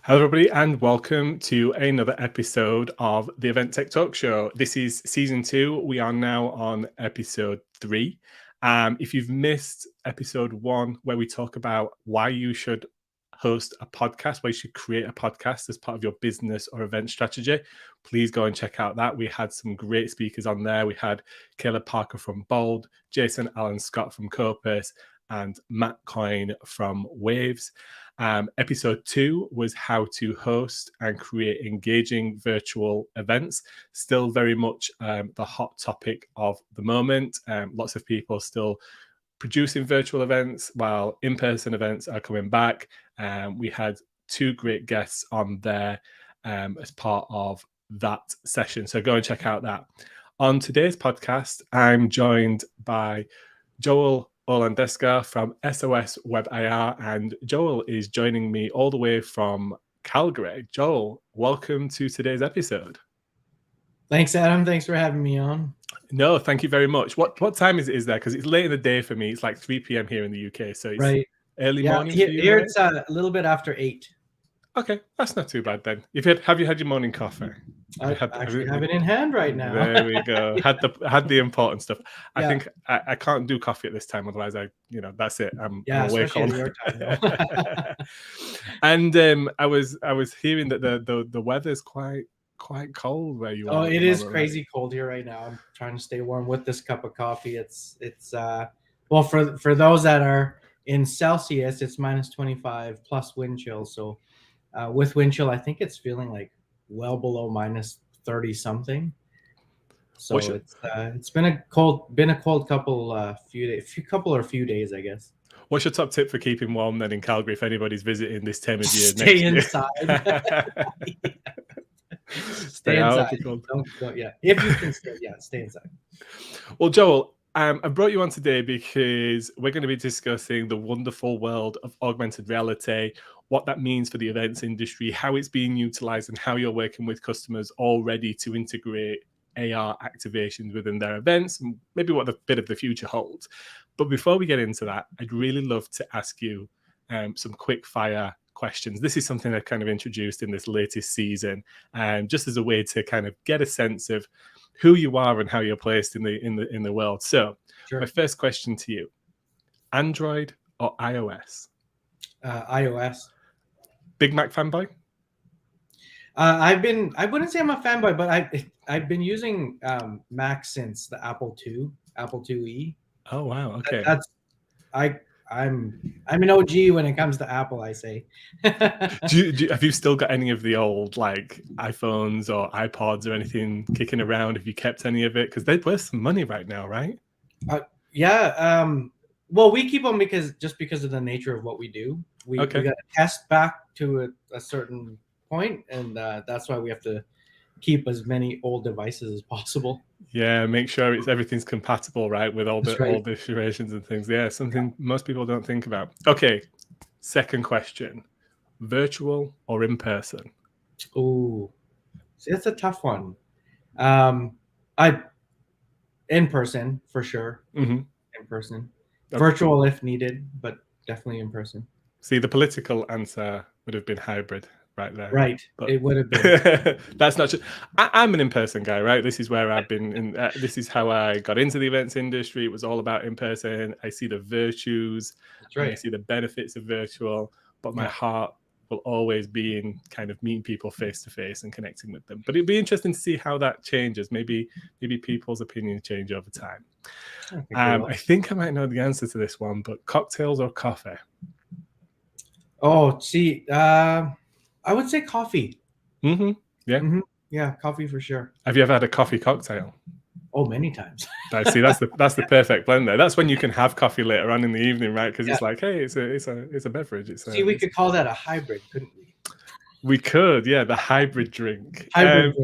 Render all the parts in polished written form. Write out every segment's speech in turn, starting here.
Hello, everybody, and welcome to another episode of the Event Tech Talk Show. This is season 2. We are now on episode 3. If you've missed episode 1, where we talk about why you should host a podcast, why you should create a podcast as part of your business or event strategy, please go and check out that. We had some great speakers on there. We had Caleb Parker from Bold, Jason Allen Scott from Copus, and Matt Coyne from Waves. Episode 2 was how to host and create engaging virtual events. Still very much the hot topic of the moment. Lots of people still producing virtual events while in-person events are coming back. We had 2 great guests on there as part of that session. So go and check out that. On today's podcast, I'm joined by Joel Olandeska from SOS Web IR, and Joel is joining me all the way from Calgary. Joel, welcome to today's episode. Thanks, Adam. Thanks for having me on. No, thank you very much. What time is there? Because it's late in the day for me. It's like 3 p.m. here in the UK, so it's early morning for you. Here it's a little bit after 8. Okay, that's not too bad then. Have you had your morning coffee? I actually have it in hand right now. There we go. Had the important stuff. I think I can't do coffee at this time, otherwise that's it. I'm awake all your time. And I was hearing that the weather's quite cold where you are. Oh, it is crazy cold here right now. I'm trying to stay warm with this cup of coffee. It's well, for those that are in Celsius, it's minus 25 plus wind chill. So with wind chill, I think it's feeling like well below minus 30 something. So it's been a cold couple few days, I guess. What's your top tip for keeping warm then in Calgary if anybody's visiting this time of year? Stay inside. Stay inside. Don't, if you can stay inside. Well, Joel, I brought you on today because we're going to be discussing the wonderful world of augmented reality, what that means for the events industry, how it's being utilized, and how you're working with customers already to integrate AR activations within their events, and maybe what a bit of the future holds. But before we get into that, I'd really love to ask you some quick fire questions. This is something I've kind of introduced in this latest season, just as a way to kind of get a sense of who you are and how you're placed in the world. So, My first question to you: Android or iOS? iOS. Big Mac fanboy? I wouldn't say I'm a fanboy, but I've been using Mac since the Apple IIe. Oh wow, okay. I'm an OG when it comes to Apple, I say. Have you still got any of the old like iPhones or iPods or anything kicking around? Have you kept any of it? Because they're worth some money right now, right? Well, we keep them because of the nature of what we do. We got to test back to a certain point, and that's why we have to keep as many old devices as possible. Yeah, make sure everything's compatible, right, with all the iterations and things. Yeah, something most people don't think about. Okay, second question: virtual or in person? Oh, it's a tough one. In person for sure. Mm-hmm. In person. Virtual if needed, but definitely in person. See, the political answer would have been hybrid right there. Right, but it would have been. That's not true. I'm an in-person guy, right? This is where I've been. This is how I got into the events industry. It was all about in-person. I see the virtues. That's right. I see the benefits of virtual, but my heart will always be in kind of meeting people face-to-face and connecting with them. But it'd be interesting to see how that changes. Maybe people's opinions change over time. I think I might know the answer to this one, but cocktails or coffee? Oh, see, I would say coffee. Mm-hmm. Yeah. Mm-hmm. Yeah, coffee for sure. Have you ever had a coffee cocktail? Oh, many times. See, that's the perfect blend there. That's when you can have coffee later on in the evening, right? Because it's like, hey, it's a beverage. We could call that a hybrid, couldn't we? We could, yeah, the hybrid drink. Drink.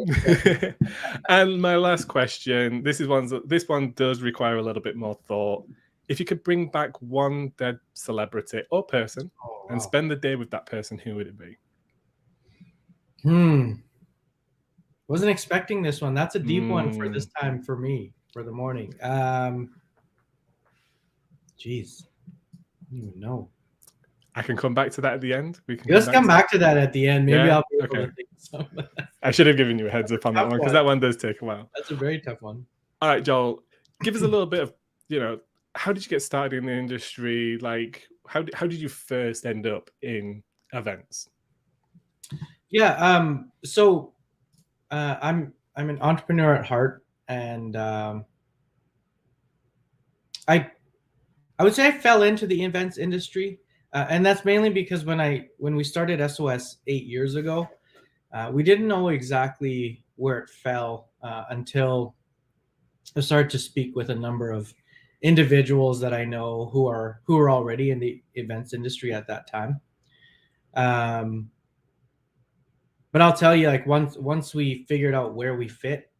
And my last question, this one does require a little bit more thought. If you could bring back one dead celebrity or person and spend the day with that person, who would it be? Wasn't expecting this one. That's a deep one for this time for me, for the morning. Geez. I don't even know. I can come back to that at the end. We can come Let's back come to that. back to that at the end. Maybe Yeah. I'll be able Okay. to think of some. I should have given you a heads up on that Tough one because one. that one does take a while. That's a very tough one. All right, Joel, give us a little bit of, how did you get started in the industry? Like, how did you first end up in events? Yeah. So I'm an entrepreneur at heart, and I would say I fell into the events industry, and that's mainly because when we started SOS 8 years ago, we didn't know exactly where it fell until I started to speak with a number of individuals that I know who are already in the events industry at that time. Um, but I'll tell you, like once we figured out where we fit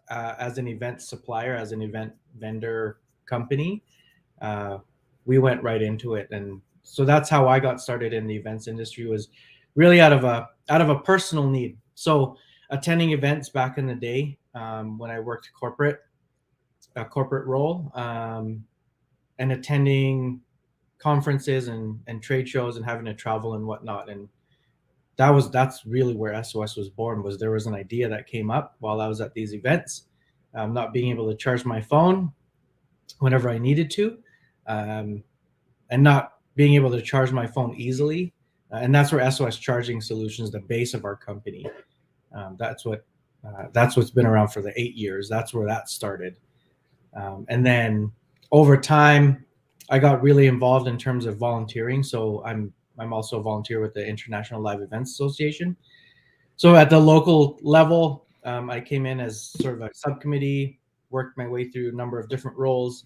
as an event supplier, as an event vendor company, uh, we went right into it, and so that's how I got started in the events industry, was really out of a personal need. So attending events back in the day, when I worked a corporate role, and attending conferences and trade shows and having to travel and whatnot, and that's really where SOS was born. Was there was an idea that came up while I was at these events, not being able to charge my phone whenever I needed to, um, and not being able to charge my phone easily. And that's where SOS Charging Solutions, the base of our company, that's what's been around for the 8 years. That's where that started. And then over time, I got really involved in terms of volunteering. So I'm also a volunteer with the International Live Events Association. So at the local level, I came in as sort of a subcommittee, worked my way through a number of different roles.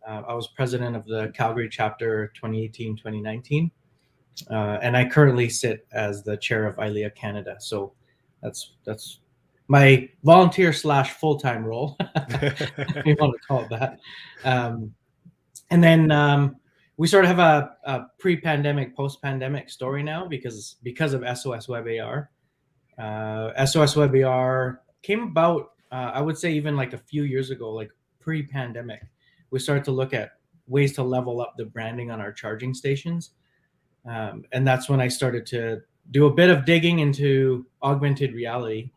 I was president of the Calgary chapter 2018-2019, and I currently sit as the chair of ILEA Canada. So that's my volunteer slash full time role, if you want to call it that. And then we sort of have a pre-pandemic, post-pandemic story now because of SOS Web AR. SOS Web AR came about, I would say, even like a few years ago, like pre-pandemic. We started to look at ways to level up the branding on our charging stations, and that's when I started to do a bit of digging into augmented reality.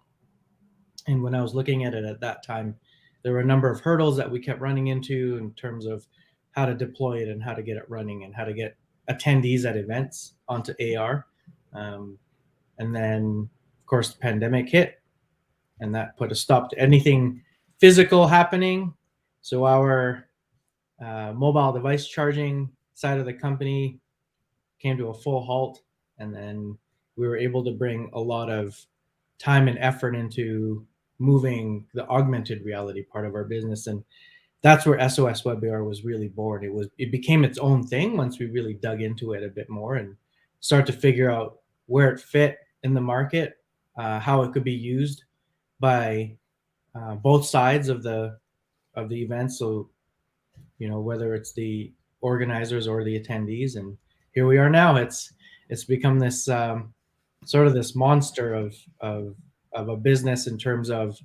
And when I was looking at it at that time, there were a number of hurdles that we kept running into in terms of how to deploy it and how to get it running and how to get attendees at events onto AR. And then, of course, the pandemic hit, and that put a stop to anything physical happening. So our mobile device charging side of the company came to a full halt, and then we were able to bring a lot of time and effort into moving the augmented reality part of our business, and that's where SOS WebAR was really born. It became its own thing once we really dug into it a bit more and start to figure out where it fit in the market, how it could be used by both sides of the event. So whether it's the organizers or the attendees, and here we are now. It's become this sort of this monster of a business in terms of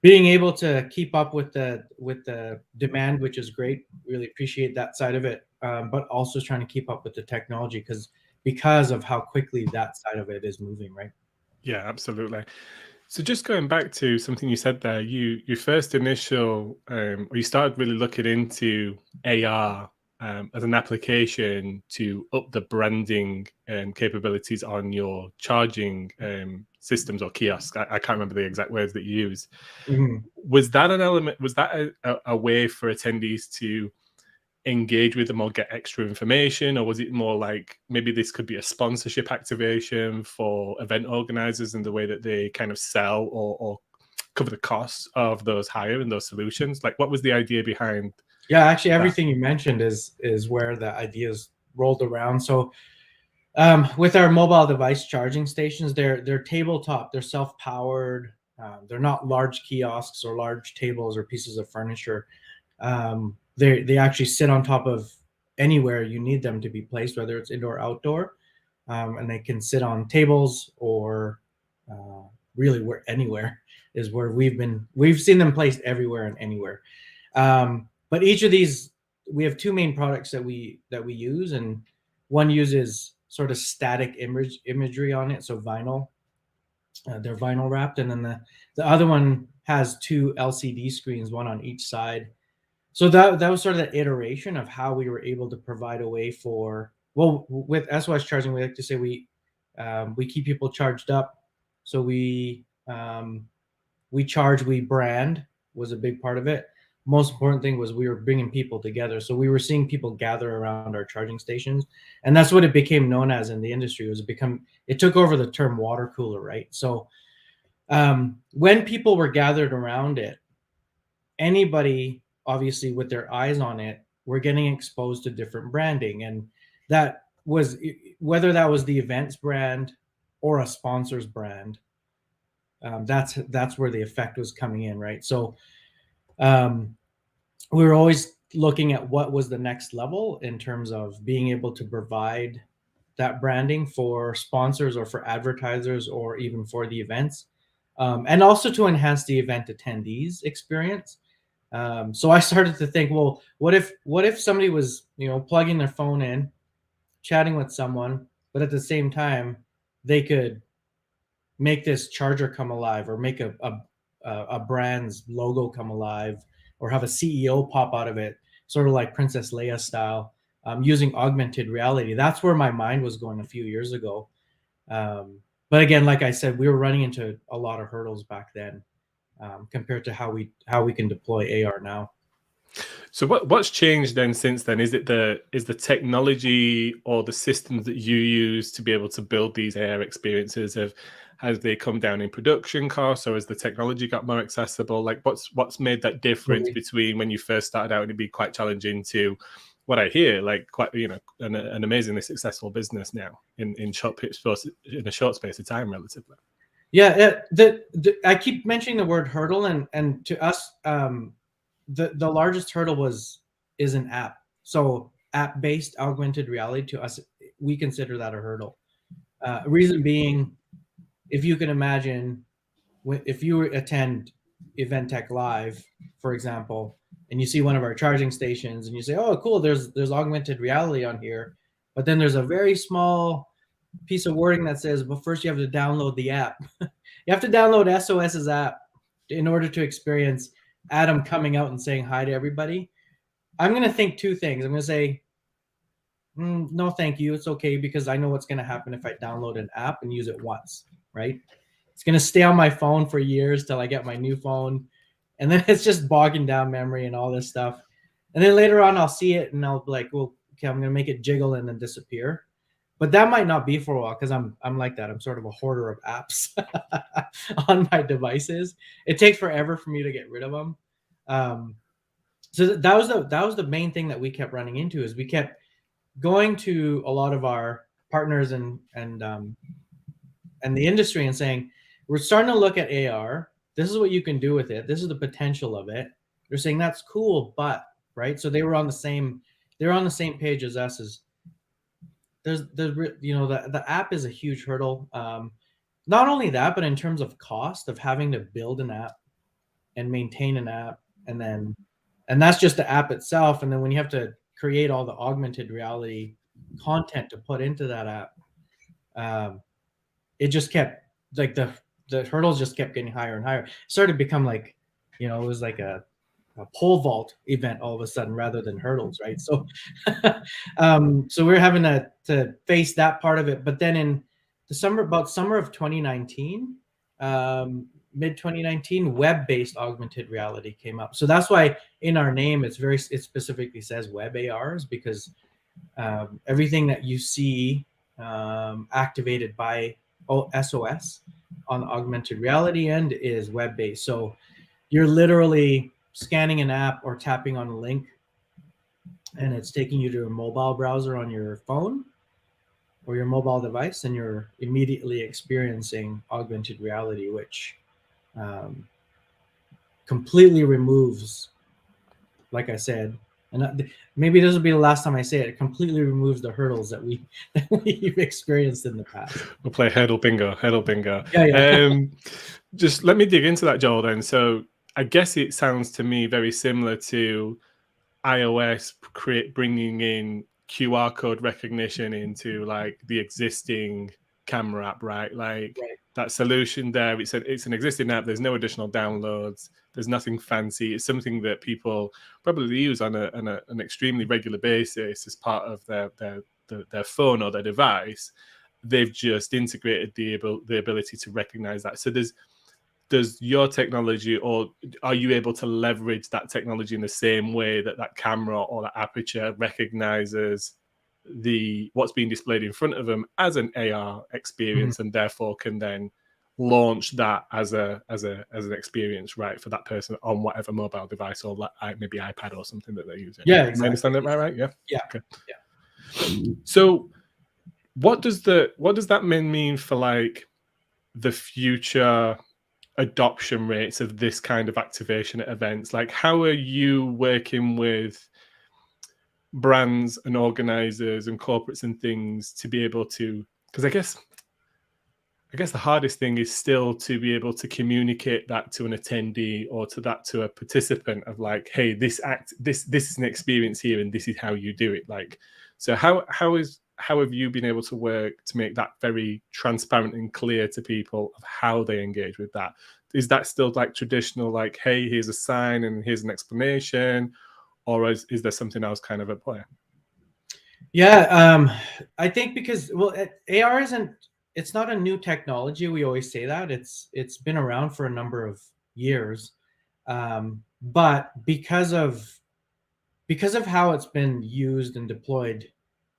being able to keep up with the demand, which is great. Really appreciate that side of it, but also trying to keep up with the technology because of how quickly that side of it is moving, right? Yeah, absolutely. So just going back to something you said there, your first initial, or you started really looking into AR as an application to up the branding capabilities on your charging systems or kiosks. I can't remember the exact words that you used. Mhm. Was that an element? Was that a way for attendees to engage with them or get extra information, or was it more like maybe this could be a sponsorship activation for event organizers in the way that they kind of sell or cover the costs of those hire and those solutions? Like, what was the idea behind Yeah, actually, that? everything you mentioned is where the ideas rolled around. So with our mobile device charging stations, they're tabletop, they're self-powered, they're not large kiosks or large tables or pieces of furniture. They actually sit on top of anywhere you need them to be placed, whether it's indoor or outdoor, and they can sit on tables or uh, really where anywhere is where we've seen them placed everywhere and anywhere. But each of these, we have two main products that we use, and One uses sort of static imagery on it, so vinyl. They're vinyl wrapped, and then the other one has two LCD screens, one on each side. So that was sort of the iteration of how we were able to provide a way for, well, with SOS charging, we like to say we keep people charged up. So we charge, we brand was a big part of it. Most important thing was we were bringing people together. So we were seeing people gather around our charging stations, and that's what it became known as in the industry. It took over the term water cooler, right? So when people were gathered around it, anybody obviously with their eyes on it were getting exposed to different branding, and that was whether that was the events brand or a sponsor's brand. That's where the effect was coming in, right? So we were always looking at what was the next level in terms of being able to provide that branding for sponsors or for advertisers or even for the events, and also to enhance the event attendees experience. So I started to think, well, what if somebody was, plugging their phone in, chatting with someone, but at the same time they could make this charger come alive, or make a brand's logo come alive, or have a CEO pop out of it, sort of like Princess Leia style, using augmented reality. That's where my mind was going a few years ago. But again, like I said, we were running into a lot of hurdles back then, compared to how we can deploy AR now. So what's changed then since then? Is the technology or the systems that you use to be able to build these AR experiences, has they come down in production costs, or has the technology got more accessible? Like what's made that difference between when you first started out and it'd be quite challenging to what I hear, like quite an amazingly successful business now in a short space of time, relatively. Yeah, I keep mentioning the word hurdle, and to us, the largest hurdle is an app. So app-based augmented reality, to us, we consider that a hurdle. Reason being, if you can imagine, if you attend Event Tech Live, for example, and you see one of our charging stations and you say, oh, cool, there's augmented reality on here, but then there's a very small piece of wording that says, but first you have to download the app. You have to download SOS's app in order to experience Adam coming out and saying hi to everybody. I'm going to think two things. I'm going to say, no, thank you. It's okay, because I know what's going to happen if I download an app and use it once, right? It's going to stay on my phone for years till I get my new phone. And then it's just bogging down memory and all this stuff. And then later on, I'll see it and I'll be like, well, okay, I'm going to make it jiggle and then disappear. But that might not be for a while, because I'm like that. I'm sort of a hoarder of apps on my devices. It takes forever for me to get rid of them. So that was the main thing that we kept running into, is we kept going to a lot of our partners and the industry and saying, we're starting to look at AR. This is what you can do with it. This is the potential of it. They're saying that's cool, but right. So they were on the same page as us. As the app is a huge hurdle. Not only that, but in terms of cost of having to build an app and maintain an app, and that's just the app itself. And then when you have to create all the augmented reality content to put into that app, it just kept, like, the hurdles just kept getting higher and higher. It started to become like, it was like a pole vault event all of a sudden, rather than hurdles, right? So so we're having to face that part of it. But then in the summer of 2019, mid 2019, web-based augmented reality came up. So that's why in our name it specifically says web ARs, because everything that you see activated by SOS on the augmented reality end is web-based. So you're literally scanning an app or tapping on a link, and it's taking you to a mobile browser on your phone or your mobile device, and you're immediately experiencing augmented reality, which completely removes, like I said, and maybe this will be the last time I say it, it completely removes the hurdles that we've experienced in the past. We'll play hurdle bingo. Yeah. Just let me dig into that, Joel, then. So I guess it sounds to me very similar to iOS bringing in QR code recognition into like the existing camera app, right? Like Right. that solution there, it's an existing app. There's no additional downloads. There's nothing fancy. It's something that people probably use on an extremely regular basis as part of their phone or their device. They've just integrated the ability to recognize that. So does your technology, or are you able to leverage that technology in the same way that that camera or that aperture recognizes what's being displayed in front of them as an AR experience, and therefore can then launch that as an experience, right, for that person on whatever mobile device or maybe iPad or something that they're using? Yeah, Am I exactly. understand that right? Yeah. Yeah. Okay. So what does that mean for like the future adoption rates of this kind of activation at events? Like, how are you working with brands and organizers and corporates and things to be able to, because I guess the hardest thing is still to be able to communicate that to an attendee or to a participant of like, hey, this is an experience here and this is how you do it. Like, so how have you been able to work to make that very transparent and clear to people of how they engage with that? Is that still like traditional, like, hey, here's a sign and here's an explanation, or is there something else kind of at play? Yeah, I think because AR it's not a new technology. We always say that it's been around for a number of years, but because of how it's been used and deployed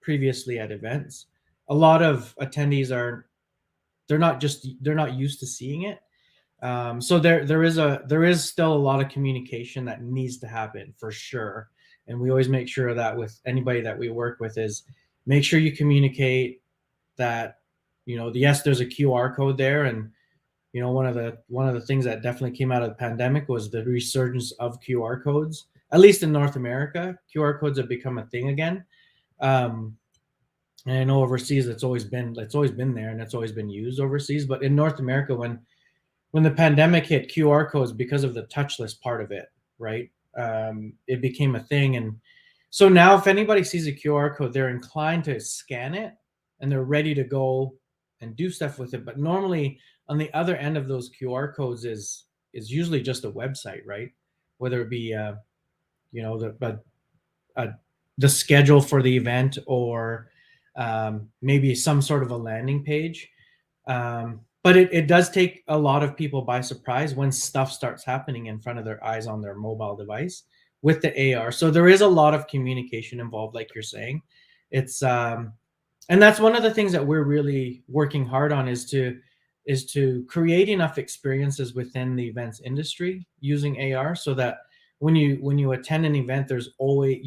previously at events, a lot of attendees they're not used to seeing it. So there is still a lot of communication that needs to happen for sure, and we always make sure that with anybody that we work with is make sure you communicate that yes, there's a QR code there, and one of the things that definitely came out of the pandemic was the resurgence of QR codes. At least in North America, QR codes have become a thing again. And I know overseas it's always been there and it's always been used overseas, but in North America, when the pandemic hit, QR codes, because of the touchless part of it, right? It became a thing. And so now if anybody sees a QR code, they're inclined to scan it and they're ready to go and do stuff with it. But normally on the other end of those QR codes is usually just a website, right? Whether it be, the schedule for the event, or maybe some sort of a landing page. But it does take a lot of people by surprise when stuff starts happening in front of their eyes on their mobile device with the AR. So there is a lot of communication involved, like you're saying. It's and that's one of the things that we're really working hard on is to create enough experiences within the events industry using AR, so that when you attend an event, there's always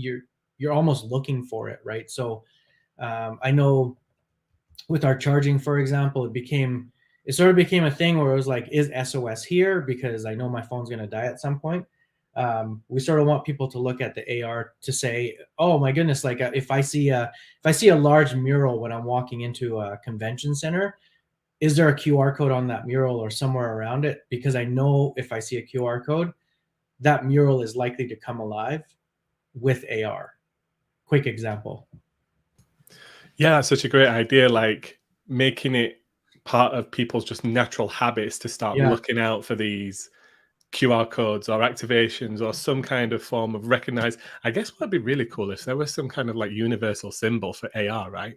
you're almost looking for it, right? So I know with our charging, for example, it sort of became a thing where it was like, is SOS here? Because I know my phone's going to die at some point. We sort of want people to look at the AR to say, oh my goodness, like if I see a large mural when I'm walking into a convention center, is there a QR code on that mural or somewhere around it? Because I know if I see a QR code, that mural is likely to come alive with AR. Quick example. Yeah, that's such a great idea. Like making it part of people's just natural habits to start looking out for these QR codes or activations or some kind of form of recognize. I guess what would be really cool if there was some kind of like universal symbol for AR, right?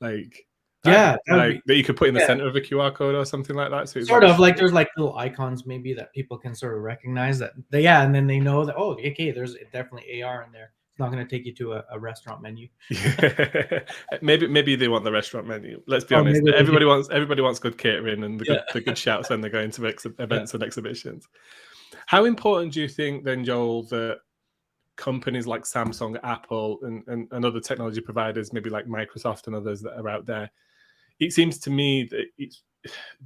Like that, that you could put in the center of a QR code or something like that. So it's sort of like there's like little icons maybe that people can sort of recognize that and then they know that, oh, okay, there's definitely AR in there. It's not going to take you to a restaurant menu. Yeah. maybe they want the restaurant menu. Let's be Or honest. maybe Everybody wants good catering and the good shouts when they're going to events and exhibitions. How important do you think then, Joel, that companies like Samsung, Apple, and other technology providers, maybe like Microsoft and others that are out there, it seems to me that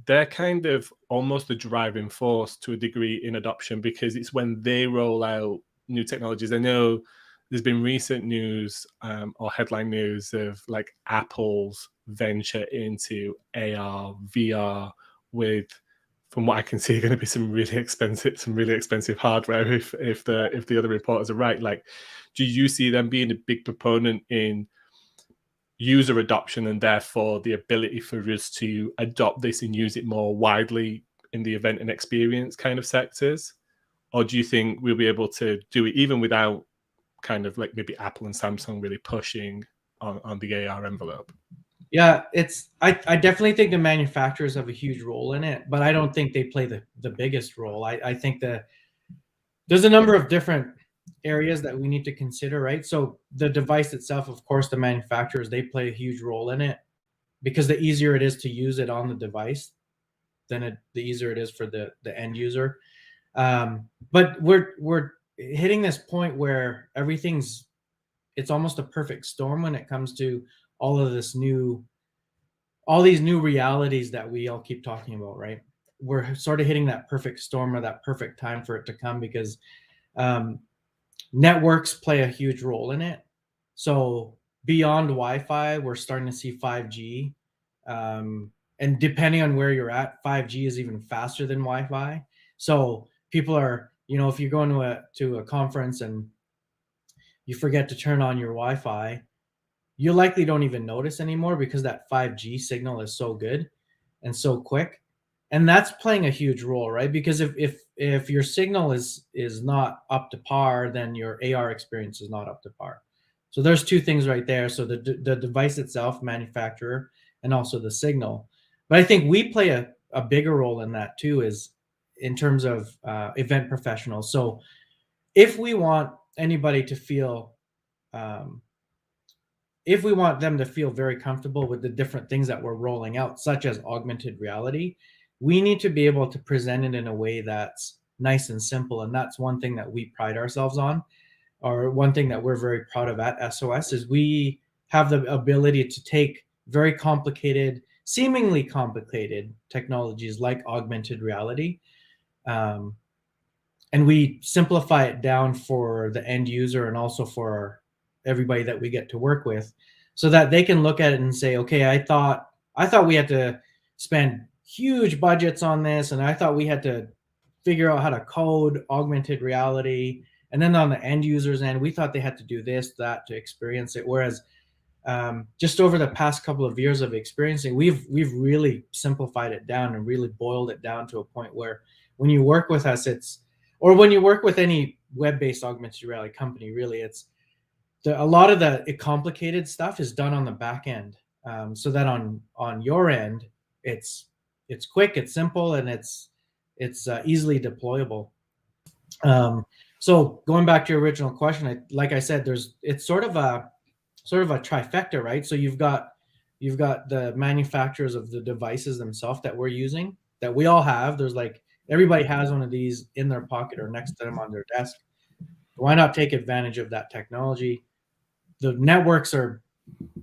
they're kind of almost the driving force to a degree in adoption, because it's when they roll out new technologies. I know there's been recent news or headline news of like Apple's venture into AR, VR with, from what I can see, going to be some really expensive hardware if the other reporters are right. Like, do you see them being a big proponent in user adoption and therefore the ability for us to adopt this and use it more widely in the event and experience kind of sectors? Or do you think we'll be able to do it even without kind of like maybe Apple and Samsung really pushing on the AR envelope? Yeah, I definitely think the manufacturers have a huge role in it, but I don't think they play the biggest role. I think that there's a number of different areas that we need to consider, right? So the device itself, of course, the manufacturers, they play a huge role in it because the easier it is to use it on the device, the easier it is for the end user. But we're hitting this point where it's almost a perfect storm when it comes to all of this new all these new realities that we all keep talking about, right? We're sort of hitting that perfect storm or that perfect time for it to come because um, networks play a huge role in it. So beyond Wi-Fi, we're starting to see 5G, and depending on where you're at, 5G is even faster than Wi-Fi. So people are, if you're going to a conference and you forget to turn on your Wi-Fi, you likely don't even notice anymore because that 5G signal is so good and so quick. And that's playing a huge role, right? Because if your signal is not up to par, then your AR experience is not up to par. So there's two things right there. So the device itself, manufacturer, and also the signal. But I think we play a bigger role in that too, is in terms of event professionals. So if we want anybody to feel um, if we want them to feel very comfortable with the different things that we're rolling out, such as augmented reality, we need to be able to present it in a way that's nice and simple. And that's one thing that we pride ourselves on, or one thing that we're very proud of at SOS, is we have the ability to take very complicated, seemingly complicated technologies like augmented reality, um, and we simplify it down for the end user and also for everybody that we get to work with, so that they can look at it and say, okay, I thought we had to spend huge budgets on this, and I thought we had to figure out how to code augmented reality, and then on the end users end, we thought they had to do this, that to experience it. Whereas just over the past couple of years of experiencing, we've really simplified it down and really boiled it down to a point where when you work with us, or when you work with any web-based augmented reality company, really, a lot of the complicated stuff is done on the back end, so that on your end, it's quick, it's simple, and it's easily deployable. So going back to your original question, like I said, it's sort of a trifecta, right? So you've got the manufacturers of the devices themselves that we're using, that we all have. There's like everybody has one of these in their pocket or next to them on their desk. Why not take advantage of that technology? The networks are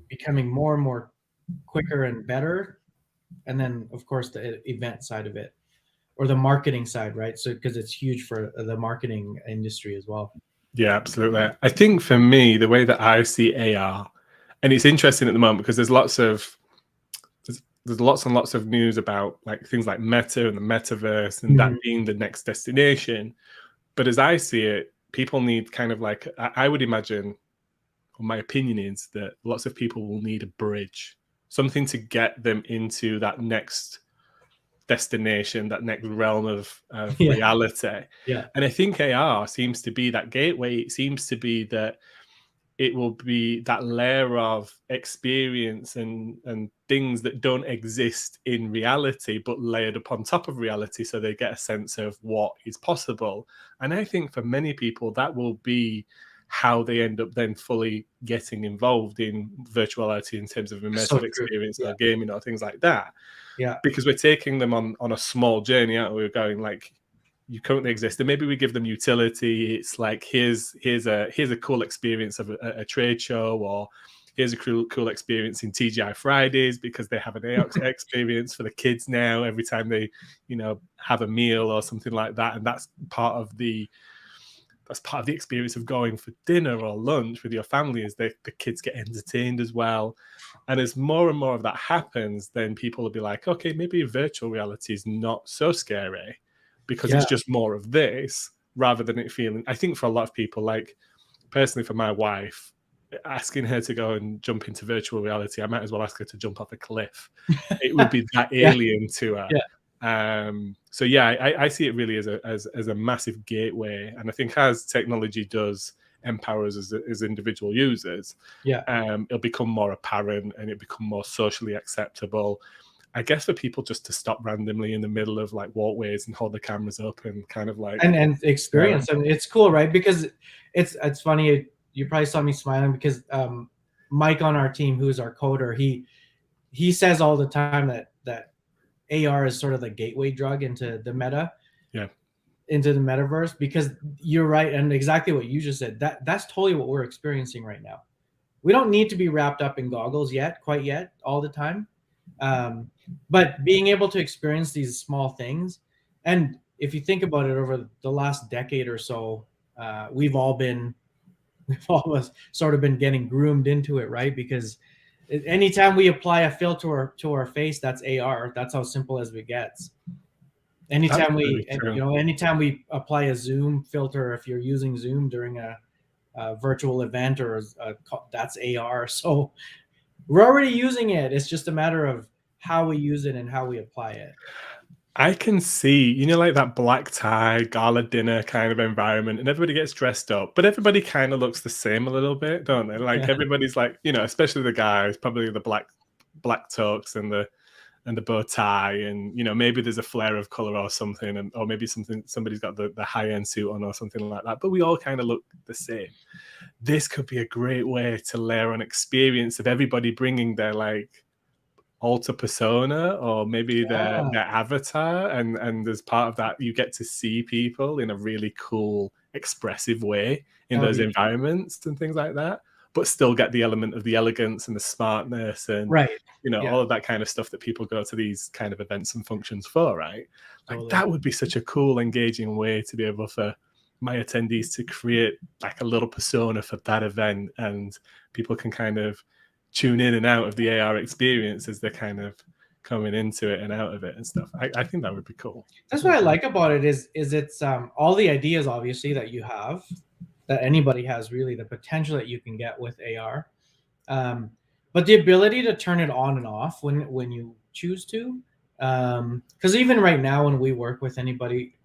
becoming more and more quicker and better. And then, of course, the event side of it, or the marketing side, right? So because it's huge for the marketing industry as well. Yeah, absolutely. I think for me, the way that I see AR, and it's interesting at the moment because there's lots and lots of news about like things like Meta and the metaverse and that being the next destination. But as I see it, people need kind of like, I would imagine, or my opinion is that lots of people will need a bridge, something to get them into that next destination, that next realm of Yeah. reality. Yeah. And I think AR seems to be that gateway. It seems to be that it will be that layer of experience and things that don't exist in reality but layered upon top of reality, so they get a sense of what is possible. And I think for many people that will be how they end up then fully getting involved in virtual reality in terms of So immersive true. experience Yeah. or gaming or things like that, Yeah. because we're taking them on a small journey, aren't we? We're going like, you currently exist, and maybe we give them utility. It's like here's a cool experience of a trade show, or here's a cool experience in TGI Fridays because they have an AR experience for the kids now every time they have a meal or something like that, and that's part of the experience of going for dinner or lunch with your family, is the kids get entertained as well. And as more and more of that happens, then people will be like, okay, maybe virtual reality is not so scary because Yeah. it's just more of this, rather than it feeling, I think for a lot of people, like personally for my wife, asking her to go and jump into virtual reality, I might as well ask her to jump off a cliff. It would be that Yeah, alien to her. yeah, So yeah, I see it really as a massive gateway, and I think as technology does empower us as individual users, yeah. it'll become more apparent and it'll become more socially acceptable. I guess for people just to stop randomly in the middle of like walkways and hold the cameras up and kind of like And stare at. experience. I mean, it's cool, right? Because it's funny. You probably saw me smiling because Mike on our team, who's our coder, he says all the time that AR is sort of the gateway drug into the Yeah, metaverse, because you're right, and exactly what you just said. That's totally what we're experiencing right now. We don't need to be wrapped up in goggles quite yet, all the time. Um, but being able to experience these small things, and if you think about it, over the last decade or so, we've all been, we've almost sort of been getting groomed into it, right? Because anytime we apply a filter to our face, that's AR. That's how simple as it gets. that's Anytime very we, true. anytime we apply a Zoom filter, if you're using Zoom during a virtual event or that's AR. So we're already using it. It's just a matter of how we use it and how we apply it. I can see, like that black tie gala dinner kind of environment, and everybody gets dressed up, but everybody kind of looks the same a little bit, don't they? Like Yeah, everybody's like, especially the guys, probably the black tux and the bow tie, and maybe there's a flare of color or something, or maybe somebody's got the high end suit on or something like that. But we all kind of look the same. This could be a great way to layer on experience of everybody bringing their like alter persona or maybe their avatar, and as part of that you get to see people in a really cool expressive way in that would those be environments and things like that, but still get the element of the elegance and the smartness and right. Yeah, all of that kind of stuff that people go to these kind of events and functions for, right? Like totally. that would be such a cool engaging way to be able for my attendees to create like a little persona for that event, and people can kind of tune in and out of the AR experience as they're kind of coming into it and out of it and stuff. I think that would be cool. I That's think what I that'd be like about it is it's all the ideas obviously that you have, that anybody has, really the potential that you can get with AR. But the ability to turn it on and off when you choose to, because even right now when we work with anybody,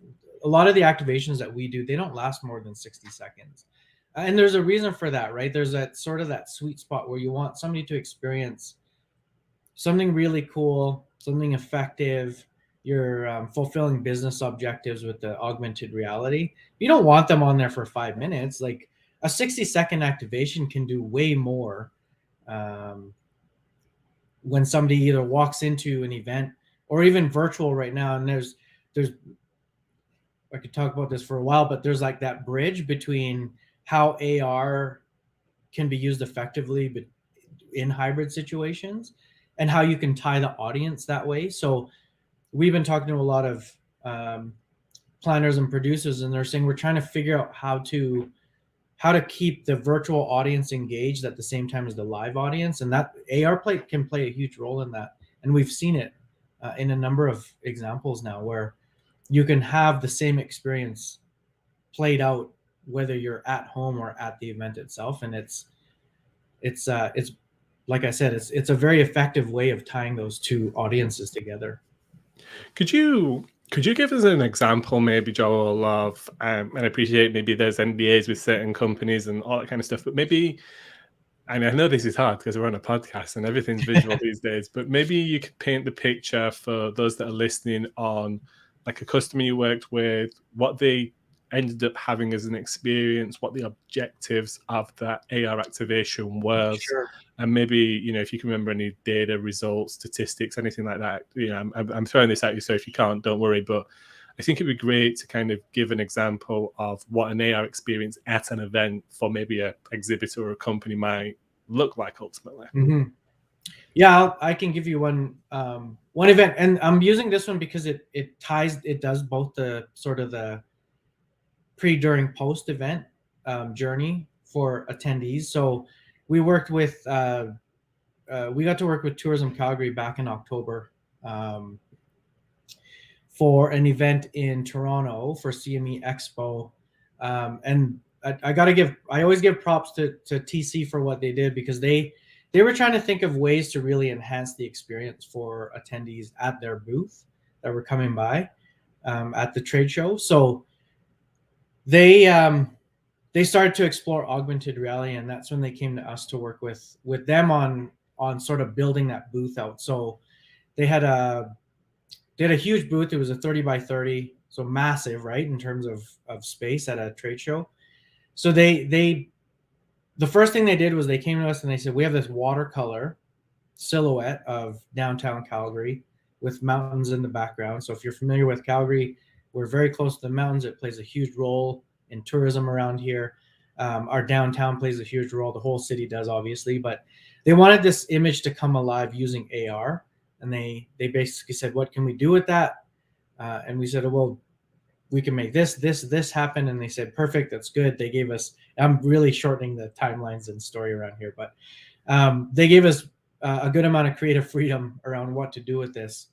a lot of the activations that we do, they don't last more than 60 seconds, and there's a reason for that, right? There's that sort of that sweet spot where you want somebody to experience something really cool, something effective. You're fulfilling business objectives with the augmented reality. You don't want them on there for 5 minutes. Like a 60-second activation can do way more, um, when somebody either walks into an event or even virtual right now. And there's I could talk about this for a while, but there's like that bridge between how AR can be used effectively, but in hybrid situations, and how you can tie the audience that way. So we've been talking to a lot of um, planners and producers, and they're saying we're trying to figure out how to keep the virtual audience engaged at the same time as the live audience, and that can play a huge role in that. And we've seen it in a number of examples now, where you can have the same experience played out whether you're at home or at the event itself, and it's like I said, it's a very effective way of tying those two audiences together. Could you give us an example, maybe, Joel, of and I appreciate maybe there's NDAs with certain companies and all that kind of stuff, but maybe, and I know this is hard because we're on a podcast and everything's visual these days, but maybe you could paint the picture for those that are listening on like a customer you worked with, what they ended up having as an experience, what the objectives of that AR activation was, Sure. and maybe, if you can remember any data, results, statistics, anything like that. I'm throwing this at you, so if you can't, don't worry. But I think it'd be great to kind of give an example of what an AR experience at an event for maybe a exhibitor or a company might look like ultimately. Mm-hmm. Yeah, I can give you one event, and I'm using this one because it does both the sort of the pre, during, post event journey for attendees. So we worked with we got to work with Tourism Calgary back in October, um, for an event in Toronto for CME Expo, and I always give props to TC for what they did, because they were trying to think of ways to really enhance the experience for attendees at their booth that were coming by at the trade show. So they they started to explore augmented reality, and that's when they came to us to work with them on sort of building that booth out. So they had a huge booth. It was a 30 by 30, so massive, right, in terms of space at a trade show. So they the first thing they did was they came to us and they said, we have this watercolor silhouette of downtown Calgary with mountains in the background. So if you're familiar with Calgary, we're very close to the mountains. It plays a huge role in tourism around here. Our downtown plays a huge role. The whole city does, obviously, but they wanted this image to come alive using AR, and they basically said, what can we do with that? And we said, well, we can make this happen. And they said, perfect, that's good. They gave us, I'm really shortening the timelines and story around here, but they gave us a good amount of creative freedom around what to do with this.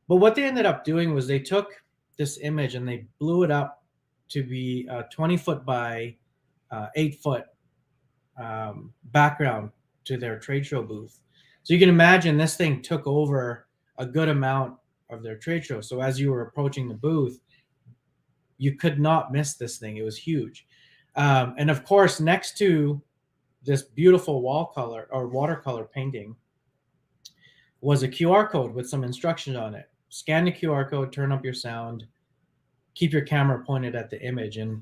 But what they ended up doing was they took this image and they blew it up to be a 20-foot by 8-foot background to their trade show booth. So you can imagine this thing took over a good amount of their trade show. So as you were approaching the booth, you could not miss this thing. It was huge. And of course, next to this beautiful wall color or watercolor painting was a QR code with some instructions on it. Scan the QR code, turn up your sound, keep your camera pointed at the image. And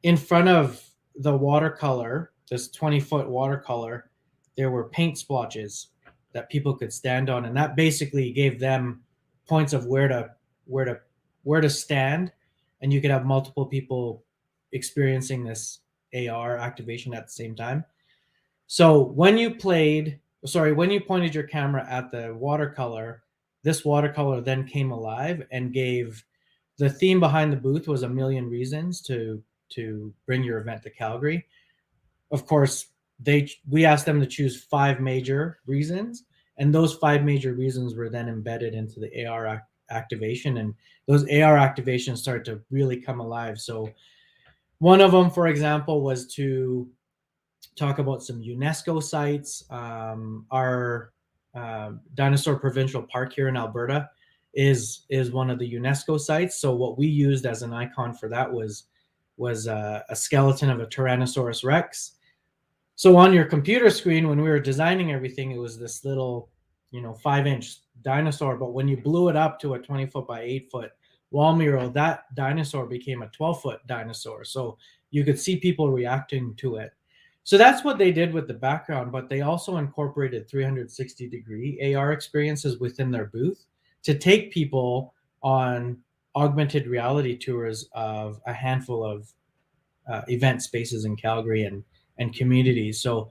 in front of the watercolor, this 20-foot watercolor, there were paint splotches that people could stand on. And that basically gave them points of where to stand. And you could have multiple people experiencing this AR activation at the same time. So when you pointed your camera at the watercolor, this watercolor then came alive and gave the theme behind the booth was a million reasons to bring your event to Calgary. Of course, we asked them to choose 5 major reasons, and those 5 major reasons were then embedded into the AR activation, and those AR activations started to really come alive. So one of them, for example, was to talk about some UNESCO sites. Our Dinosaur Provincial Park here in Alberta is one of the UNESCO sites. So what we used as an icon for that was a skeleton of a Tyrannosaurus Rex. So on your computer screen, when we were designing everything, it was this little, 5-inch dinosaur. But when you blew it up to a 20-foot by 8-foot wall mural, that dinosaur became a 12-foot dinosaur. So you could see people reacting to it. So that's what they did with the background, but they also incorporated 360-degree AR experiences within their booth to take people on augmented reality tours of a handful of event spaces in Calgary and communities. So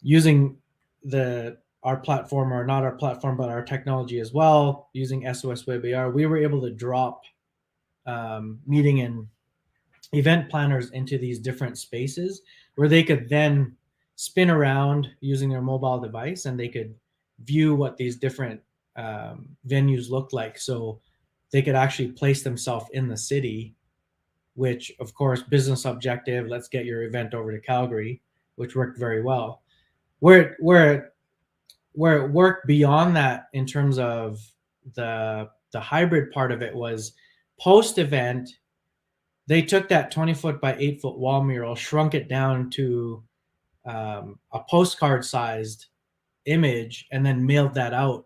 using our platform, or not our platform, but our technology as well, using SOS Web AR, we were able to drop meeting and event planners into these different spaces where they could then spin around using their mobile device, and they could view what these different venues look like. So they could actually place themselves in the city, which of course, business objective, let's get your event over to Calgary, which worked very well. Where it worked beyond that in terms of the hybrid part of it was post event, they took that 20-foot by 8-foot wall mural, shrunk it down to a postcard sized image, and then mailed that out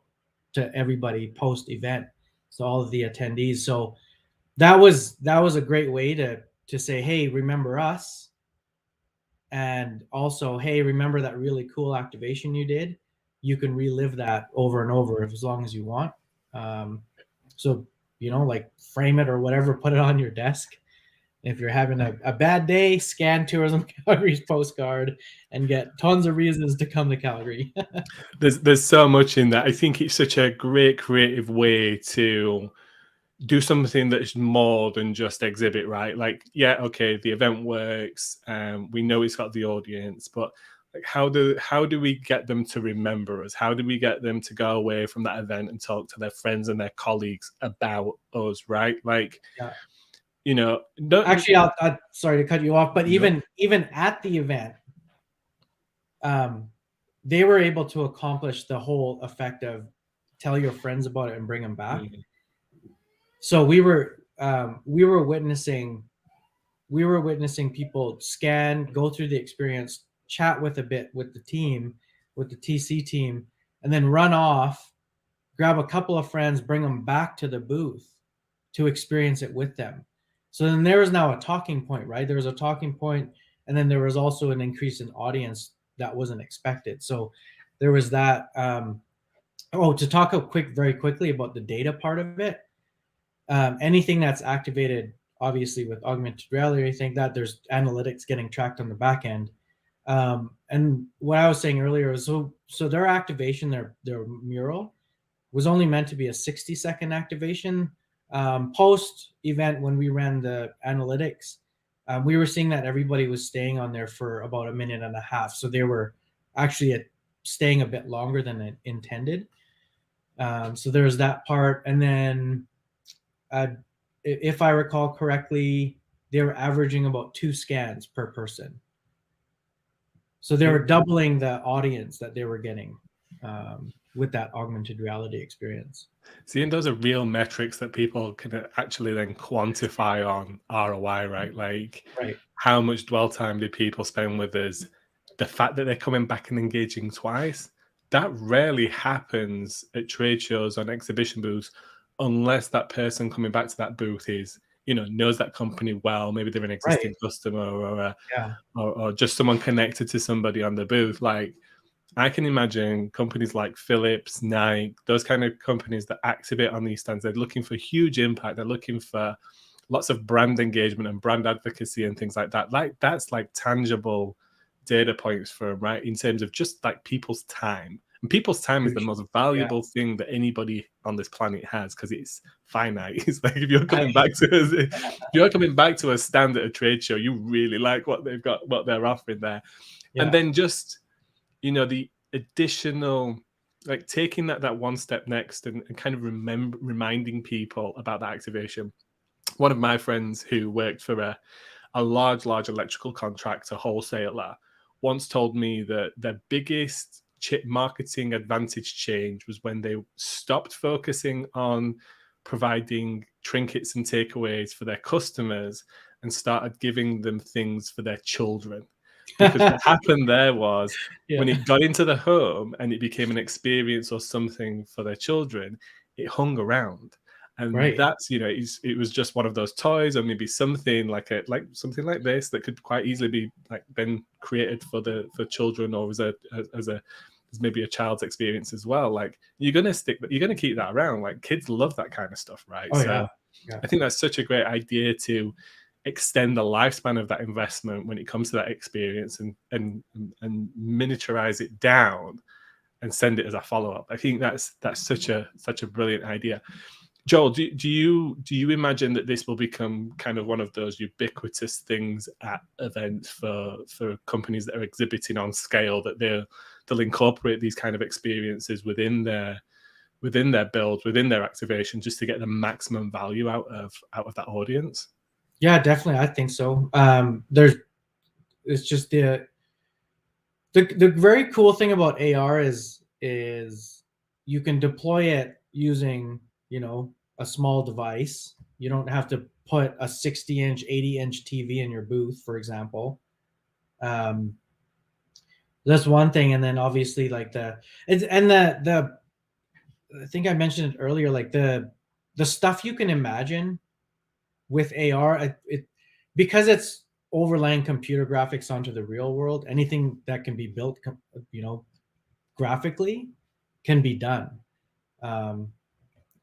to everybody post event, so all of the attendees. So that was a great way to say, hey, remember us, and also, hey, remember that really cool activation you did. You can relive that over and over as long as you want. So like frame it or whatever, put it on your desk. If you're having a bad day, scan Tourism Calgary's postcard and get tons of reasons to come to Calgary. There's so much in that. I think it's such a great creative way to do something that's more than just exhibit, right? Like, yeah, okay, the event works, we know it's got the audience, but like, how do we get them to remember us? How do we get them to go away from that event and talk to their friends and their colleagues about us, right? Like, Yeah. you know, don't Actually, I'll sorry to cut you off, but no. even at the event, they were able to accomplish the whole effect of tell your friends about it and bring them back. Mhm. So we were witnessing people scan, go through the experience, chat with a bit with the team, with the TC team, and then run off, grab a couple of friends, bring them back to the booth to experience it with them. So then there was now a talking point, right? There was a talking point, and then there was also an increase in audience that wasn't expected. So there was that. To talk very quickly about the data part of it. Anything that's activated, obviously with augmented reality, I think that there's analytics getting tracked on the back end. And what I was saying earlier is so their activation, their mural, was only meant to be a 60-second activation. Post event, when we ran the analytics, we were seeing that everybody was staying on there for about a minute and a half. So they were actually staying a bit longer than it intended. So there's that part. And then, if I recall correctly, they were averaging about 2 scans per person. So they were doubling the audience that they were getting with that augmented reality experience. Seeing those are real metrics that people can actually then quantify on ROI, right? Like Right. how much dwell time do people spend with us? The fact that they're coming back and engaging twice, that rarely happens at trade shows on exhibition booths unless that person coming back to that booth is, knows that company well. Maybe they're an Right. existing customer Yeah. or just someone connected to somebody on the booth. Like I can imagine companies like Philips, Nike, those kind of companies that activate on these stands, they're looking for huge impact. They're looking for lots of brand engagement and brand advocacy and things like that. Like that's like tangible data points for them, right? In terms of just like people's time. And people's time is the most Yeah. valuable thing that anybody on this planet has because it's finite. It's like if you're coming back to us, if you're coming back to a stand at a trade show, you really like what they've got, what they're offering there. Yeah. And then just the additional, like taking that one step next and kind of reminding people about that activation. One of my friends who worked for a large electrical contractor wholesaler once told me that their biggest marketing advantage change was when they stopped focusing on providing trinkets and takeaways for their customers and started giving them things for their children. Because what happened there was when Yeah. it got into the home and it became an experience or something for their children, it hung around. And Right. that's, it was just one of those toys or maybe something like something like this that could quite easily be like then created for children or as maybe a child's experience as well. Like you're going to keep that around. Like kids love that kind of stuff, right? Oh So yeah. Yeah. I think that's such a great idea to extend the lifespan of that investment when it comes to that experience and miniaturize it down and send it as a follow-up. I think that's such a brilliant idea. Joel, do you imagine that this will become kind of one of those ubiquitous things at events for companies that are exhibiting on scale, that they'll incorporate these kind of experiences within their build, within their activation, just to get the maximum value out of that audience? Yeah, definitely. I think so. It's just the very cool thing about AR is you can deploy it using, a small device. You don't have to put a 60-inch, 80-inch TV in your booth, for example. Um, that's one thing, and then obviously like the I think I mentioned it earlier, like the stuff you can imagine with AR, because it's overlaying computer graphics onto the real world. Anything that can be built, graphically, can be done. Um,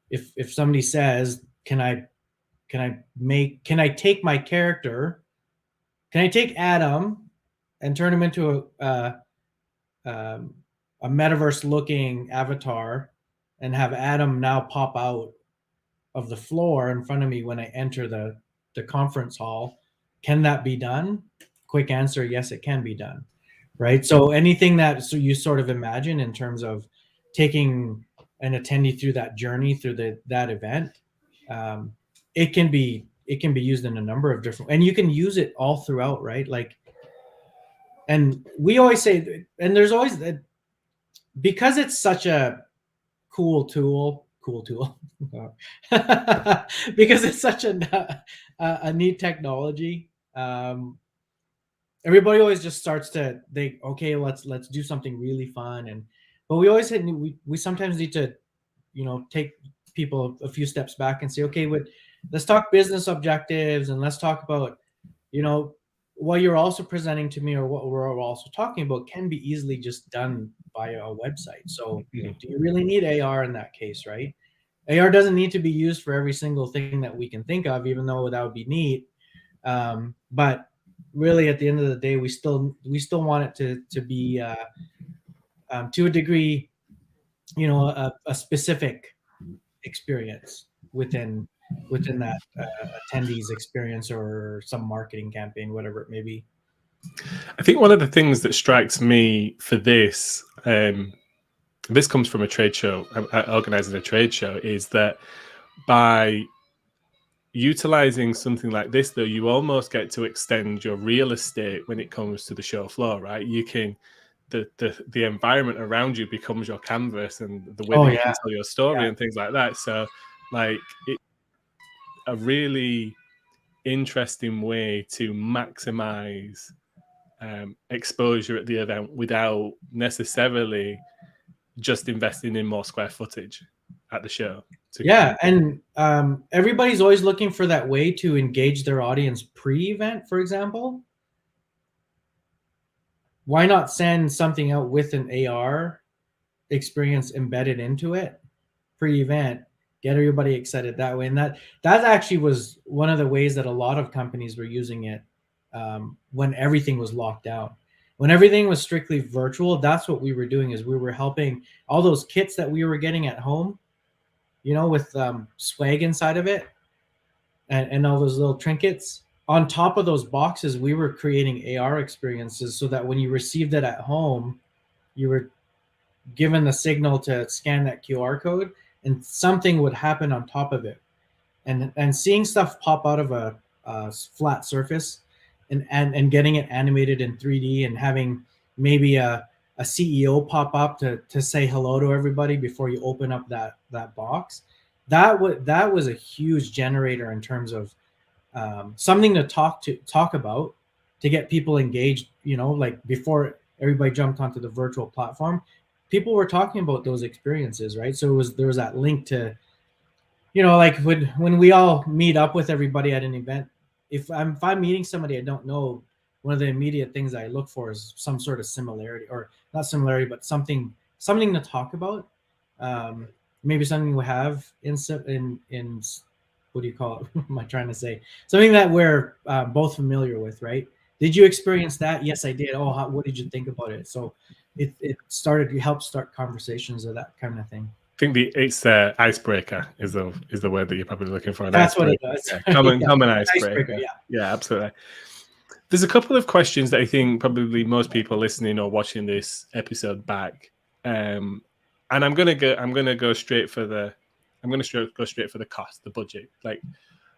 if somebody says, "Can I take my character? Can I take Adam and turn him into a metaverse-looking avatar, and have Adam now pop out of the floor in front of me when I enter the conference hall? Can that be done?" Quick answer: yes, it can be done. Right. So anything that you sort of imagine in terms of taking an attendee through that journey through that event, it can be it can be used in a number of different, and you can use it all throughout, right? Like, and we always say, and there's always that, because it's such a cool tool, because it's such a neat technology. Everybody always just starts to think, okay, let's do something really fun, and but we always we sometimes need to, take people a few steps back and say, okay, let's talk business objectives, and let's talk about, you know, what you're also presenting to me, or what we're also talking about, can be easily just done via a website. So do you really need AR in that case, right? AR doesn't need to be used for every single thing that we can think of, even though that would be neat. But really, at the end of the day, we still want it to be, to a degree, a specific experience within that attendee's experience, or some marketing campaign, whatever it may be. I think one of the things that strikes me for this, this comes from a trade show, organizing a trade show, is that by utilizing something like this, though, you almost get to extend your real estate when it comes to the show floor, right? You can, the environment around you becomes your canvas, and the way Oh that you yeah, can tell your story yeah, and things like that. So, like, it's a really interesting way to maximize exposure at the event without necessarily just investing in more square footage at the show. yeah. And everybody's always looking for that way to engage their audience pre-event, for example. Why not send something out with an AR experience embedded into it pre-event, get everybody excited that way? And that actually was one of the ways that a lot of companies were using it, when everything was locked down. When everything was strictly virtual, that's what we were doing, is we were helping all those kits that we were getting at home, with swag inside of it, and all those little trinkets. On top of those boxes, we were creating AR experiences, so that when you received it at home, you were given the signal to scan that QR code, and something would happen on top of it. And seeing stuff pop out of a flat surface, and getting it animated in 3D, and having maybe a CEO pop up to say hello to everybody before you open up that box. That was a huge generator in terms of, something to talk about, to get people engaged. Like, before everybody jumped onto the virtual platform, people were talking about those experiences, right? So there was that link to, like, when we all meet up with everybody at an event, if I'm meeting somebody I don't know, one of the immediate things I look for is some sort of similarity, or not similarity, but something to talk about. Um, Maybe something we have in what do you call it? What am I trying to say? Something that we're both familiar with, right? Did you experience that? Yes, I did. Oh, what did you think about it? So it helped start conversations, or that kind of thing. I think it's icebreaker is the word that you're probably looking for. An That's what it icebreaker, does. yeah, common Yeah, common icebreaker. icebreaker. Yeah. Yeah, absolutely. There's a couple of questions that I think probably most people listening or watching this episode back, and I'm gonna go straight for the go straight for the cost, the budget. Like,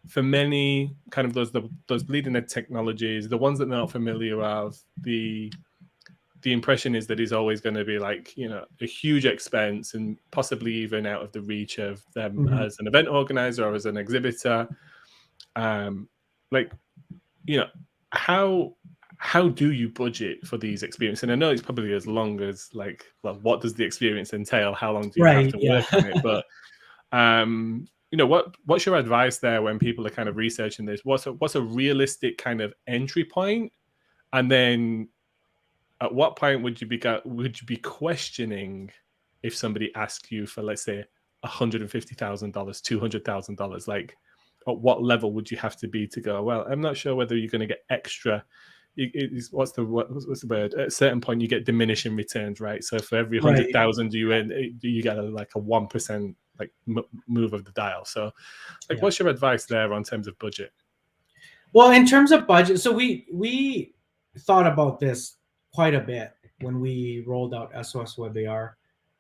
for many, kind of those bleeding edge technologies, the ones that they're not familiar of, the impression is that it's always going to be like, a huge expense, and possibly even out of the reach of them Mhm. as an event organizer or as an exhibitor. Like, you know how do you budget for these experiences? And I know it's probably as long as, like, well, what does the experience entail, how long do you have Right. to Yeah. work on it? But what's your advice there when people are kind of researching this? What's a realistic kind of entry point, and then at what point would you be questioning if somebody asks you for, let's say, $150,000, $200,000? Like, at what level would you have to be to go, well, I'm not sure whether you're going to get extra. What's the word? At a certain point, you get diminishing returns, right? So for every Right. 100,000 you earn, you get like a 1% like move of the dial. So, like, Yeah. what's your advice there on terms of budget? Well, in terms of budget, so we thought about this quite a bit when we rolled out SOS Web AR,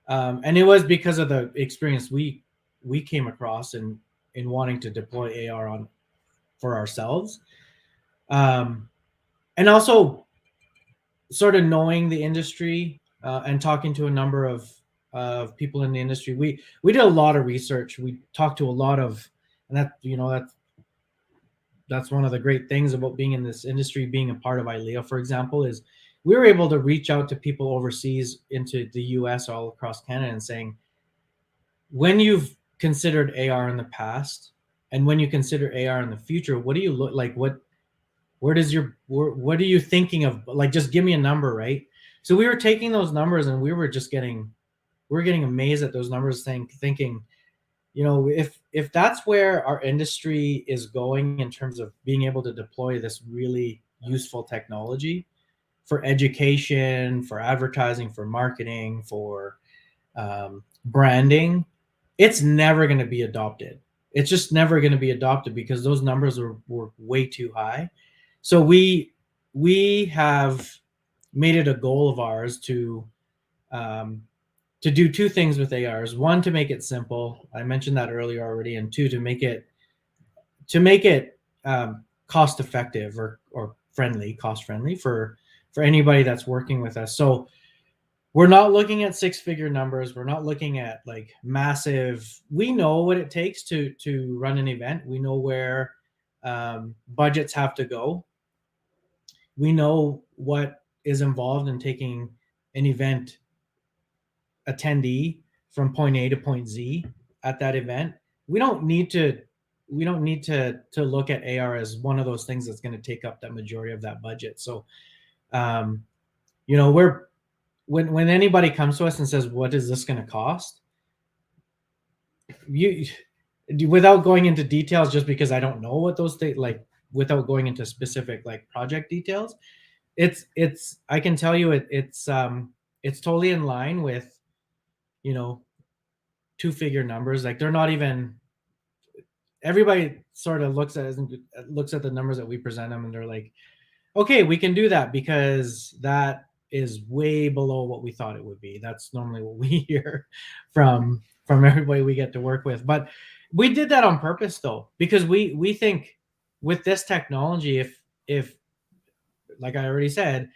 and it was because of the experience we came across in wanting to deploy AR for ourselves. And also sort of knowing the industry and talking to a number of people in the industry. We did a lot of research. We talked to a lot of, and that's one of the great things about being in this industry, being a part of ILEA, for example, is we were able to reach out to people overseas into the US, all across Canada, and saying, when you've considered AR in the past and when you consider AR in the future, what do you look like? What are you thinking of? Like, just give me a number, right? So we were taking those numbers and we were getting amazed at those numbers, thinking, if that's where our industry is going in terms of being able to deploy this really useful technology for education, for advertising, for marketing, for branding, it's never going to be adopted. It's just never going to be adopted because those numbers were way too high. So we have made it a goal of ours to do two things with ARs. One, to make it simple. I mentioned that earlier already, and two, to make it cost effective or cost friendly for anybody that's working with us. So we're not looking at six-figure numbers. We're not looking at like massive. We know what it takes to run an event. We know where budgets have to go. We know what is involved in taking an event attendee from point A to point Z at that event. We don't need to look at AR as one of those things that's going to take up that majority of that budget. So we're when anybody comes to us and says, what is this going to cost, you without going into details, just because I don't know what those things, like, without going into specific like project details, it's I can tell you it's totally in line with two-figure numbers. Like, they're not even, everybody sort of looks at the numbers that we present them and they're like, okay, we can do that because that is way below what we thought it would be. That's normally what we hear from everybody we get to work with. But we did that on purpose, though, because we think with this technology, if like I already said,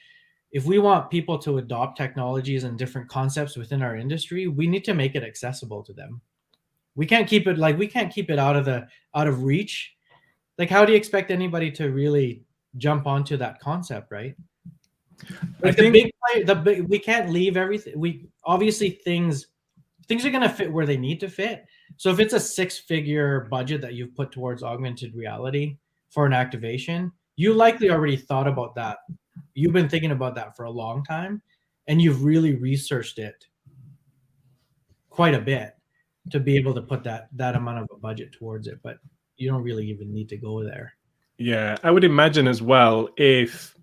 if we want people to adopt technologies and different concepts within our industry, we need to make it accessible to them. We can't keep it out of reach. Like, how do you expect anybody to really jump onto that concept, right? Like, we can't leave everything. We obviously things are going to fit where they need to fit. So if it's a six-figure budget that you've put towards augmented reality for an activation, you likely already thought about that. You've been thinking about that for a long time, and you've really researched it quite a bit to be able to put that amount of a budget towards it. But you don't really even need to go there. Yeah, I would imagine as well, if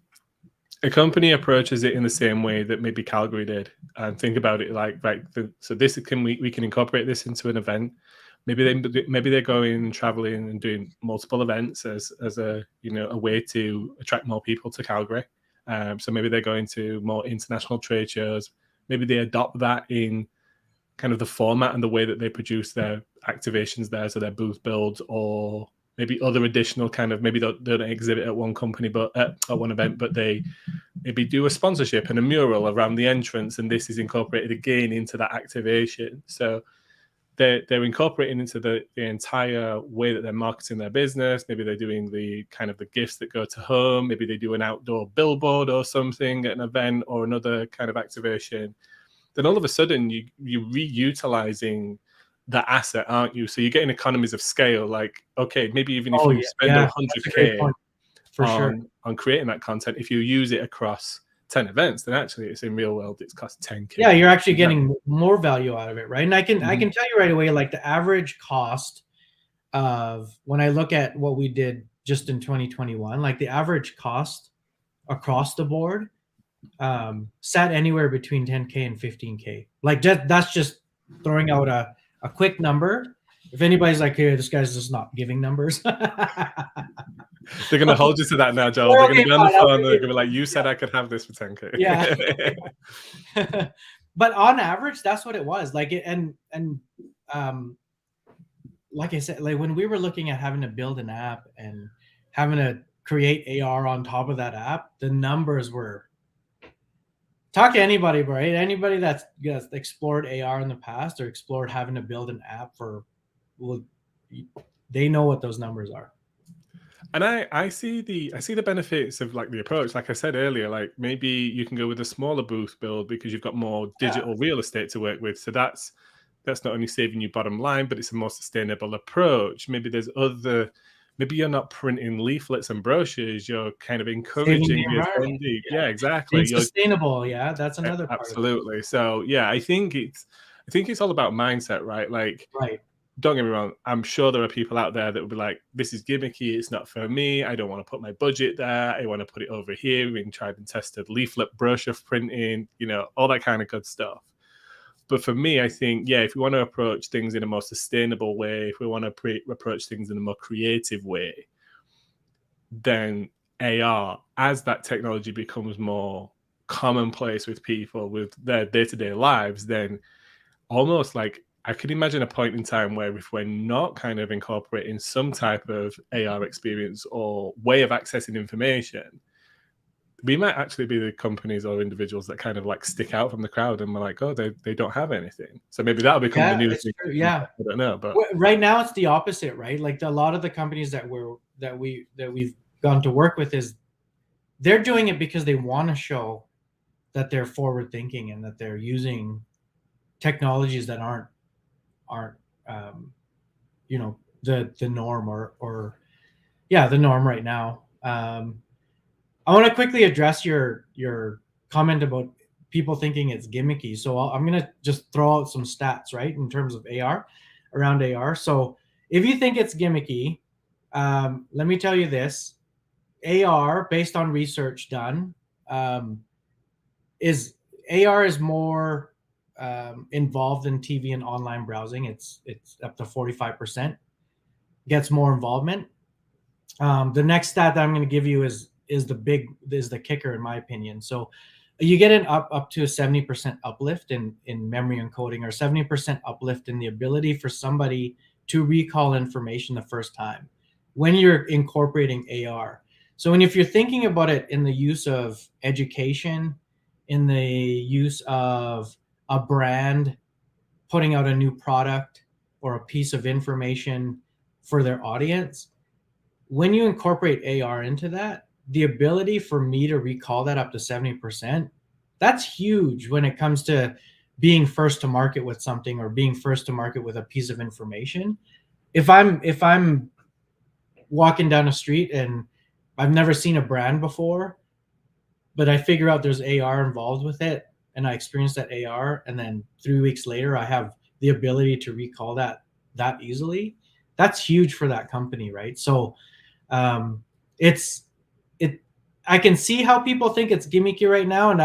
a company approaches it in the same way that maybe Calgary did, and think about it like, right, so this we can incorporate this into an event. Maybe they're going traveling and doing multiple events as a a way to attract more people to Calgary. So maybe they're going to more international trade shows. Maybe they adopt that in kind of the format and the way that they produce their activations there, so their booth builds, or maybe other additional kind of, maybe they don't exhibit at one company, but at one event, but they maybe do a sponsorship and a mural around the entrance, and this is incorporated again into that activation. So they're incorporating into the entire way that they're marketing their business. Maybe they're doing the kind of the gifts that go to home. Maybe they do an outdoor billboard or something at an event or another kind of activation. Then all of a sudden you're reutilizing that asset, aren't you? So you're getting economies of scale. Like, okay, maybe even if you spend 100K on creating that content, if you use it across 10 events, then actually it's in real world, it's cost 10K. Yeah, you're actually getting more value out of it, right? And I can tell you right away, like, the average cost of, when I look at what we did just in 2021, like the average cost across the board sat anywhere between 10K and 15K. Like, that's just throwing out a quick number. If anybody's like, hey, this guy's just not giving numbers. They're going to hold you to that now, Joel. They're going to be on the phone. They're going to be like, you said I could have this for 10K. Yeah. But on average, that's what it was. Like, and like I said, like, when we were looking at having to build an app and having to create AR on top of that app, the numbers were, talk to anybody, right? Anybody that's explored AR in the past or explored having to build an app for, well, they know what those numbers are. And I see the benefits of like the approach. Like I said earlier, like maybe you can go with a smaller booth build because you've got more Yeah. digital real estate to work with. So that's not only saving you bottom line, but it's a more sustainable approach. Maybe there's other, maybe you're not printing leaflets and brochures, you're kind of Saving the encouraging the environment. attendee. Yeah. Yeah, exactly. Being You're sustainable. Yeah. That's another part of it. absolutely. So yeah, I think it's all about mindset, right? Like, Right. don't get me wrong, I'm sure there are people out there that will be like, this is gimmicky, it's not for me, I don't want to put my budget there, I want to put it over here in tried and tested leaflet brochure printing, all that kind of good stuff. But for me, I think, yeah, if we want to approach things in a more sustainable way, if we want to approach things in a more creative way, then AR, as that technology becomes more commonplace with people with their day-to-day lives, then almost like I could imagine a point in time where if we're not kind of incorporating some type of AR experience or way of accessing information, we might actually be the companies or individuals that kind of like stick out from the crowd and we're like, oh, they don't have anything. So maybe that'll become the Yeah, new it's thing. true. I Yeah. don't know, but Right now it's the opposite, right? Like a lot of the companies that we've gone to work with is they're doing it because they want to show that they're forward thinking and that they're using technologies that aren't um, the norm or yeah, the norm right now. I want to quickly address your comment about people thinking it's gimmicky. So I'm going to just throw out some stats, right, in terms of AR, around AR. So if you think it's gimmicky, let me tell you this: AR, based on research done, um, is AR is more involved in TV and online browsing. It's up to 45%. Gets more involvement. The next stat that I'm going to give you is the kicker in my opinion. So you get an up to a 70% uplift in memory encoding, or 70% uplift in the ability for somebody to recall information the first time when you're incorporating AR. So if you're thinking about it in the use of education, in the use of a brand putting out a new product or a piece of information for their audience, when you incorporate AR into that, the ability for me to recall that up to 70%, that's huge when it comes to being first to market with something or being first to market with a piece of information. If I'm walking down a street and I've never seen a brand before, but I figure out there's AR involved with it and I experience that AR, and then 3 weeks later I have the ability to recall that easily, that's huge for that company, right? So um, it's it. I can see how people think it's gimmicky right now, and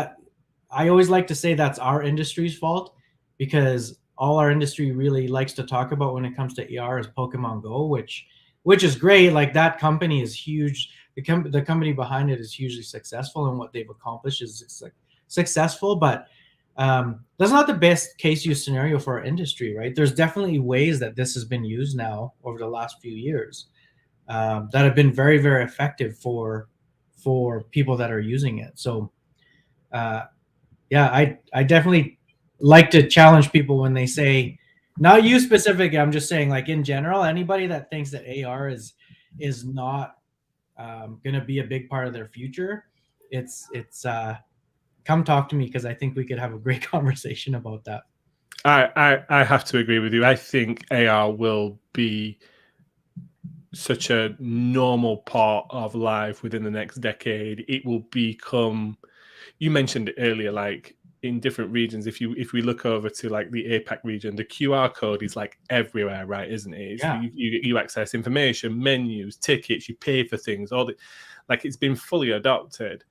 I always like to say that's our industry's fault, because all our industry really likes to talk about when it comes to AR is Pokemon Go, which is great. Like, that company is huge. The company behind it is hugely successful, and what they've accomplished is successful. But that's not the best case use scenario for our industry, right? There's definitely ways that this has been used now over the last few years that have been very, very effective for people that are using it. So uh, yeah, I definitely like to challenge people when they say, not you specifically, I'm just saying, like, in general, anybody that thinks that AR is not going to be a big part of their future, it's come talk to me, because I think we could have a great conversation about that. I have to agree with you. I think AR will be such a normal part of life within the next decade. It will become, you mentioned it earlier, like in different regions, if we look over to like the APAC region, the QR code is like everywhere, right? Isn't it? Yeah. You access information, menus, tickets, you pay for things, all the, like, it's been fully adopted.